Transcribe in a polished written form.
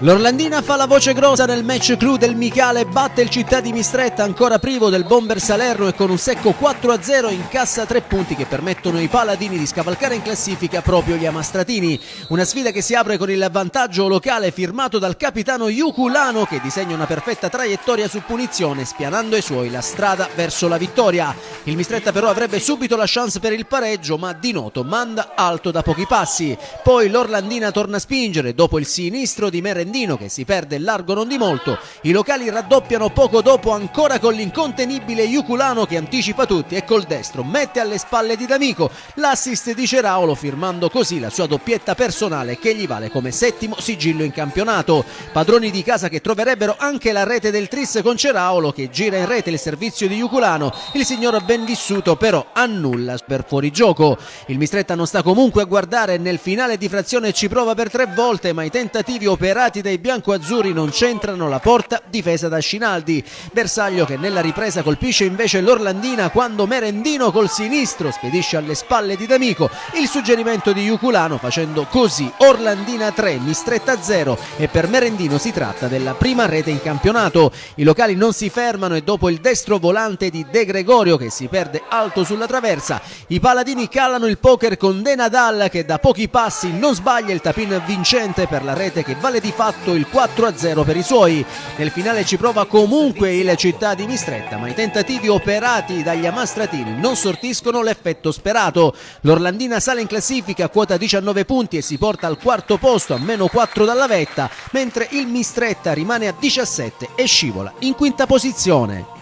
L'Orlandina fa la voce grossa nel match clou del Micale, batte il Città di Mistretta ancora privo del bomber Salerno e con un secco 4-0 incassa 3 punti che permettono ai paladini di scavalcare in classifica proprio gli amastratini. Una sfida che si apre con il vantaggio locale firmato dal capitano Iuculano che disegna una perfetta traiettoria su punizione spianando ai suoi la strada verso la vittoria. Il Mistretta però avrebbe subito la chance per il pareggio ma Di Noto manda alto da pochi passi. Poi l'Orlandina torna a spingere dopo il sinistro di Merendino che si perde largo non di molto. I locali raddoppiano poco dopo ancora con l'incontenibile Iuculano che anticipa tutti e col destro mette alle spalle di D'Amico l'assist di Ceraolo firmando così la sua doppietta personale che gli vale come 7° sigillo in campionato. Padroni di casa che troverebbero anche la rete del tris con Ceraolo che gira in rete il servizio di Iuculano. Il signor Benvissuto però annulla per fuorigioco. Il Mistretta non sta comunque a guardare, nel finale di frazione ci prova per 3 volte ma i tentativi operati dai biancoazzurri non centrano la porta difesa da Scinaldi. Bersaglio che nella ripresa colpisce invece l'Orlandina quando Merendino col sinistro spedisce alle spalle di D'Amico il suggerimento di Iuculano facendo così Orlandina 3, Mistretta 0 e per Merendino si tratta della prima rete in campionato. I locali non si fermano e dopo il destro volante di De Gregorio che si perde alto sulla traversa i paladini calano il poker con De Nadal che da pochi passi non sbaglia il tapin vincente per la rete che vale di fatto il 4-0 per i suoi. Nel finale ci prova comunque il Città di Mistretta ma i tentativi operati dagli amastratini non sortiscono l'effetto sperato. L'Orlandina sale in classifica a quota 19 punti e si porta al 4° posto a -4 dalla vetta mentre il Mistretta rimane a 17 e scivola in 5ª posizione.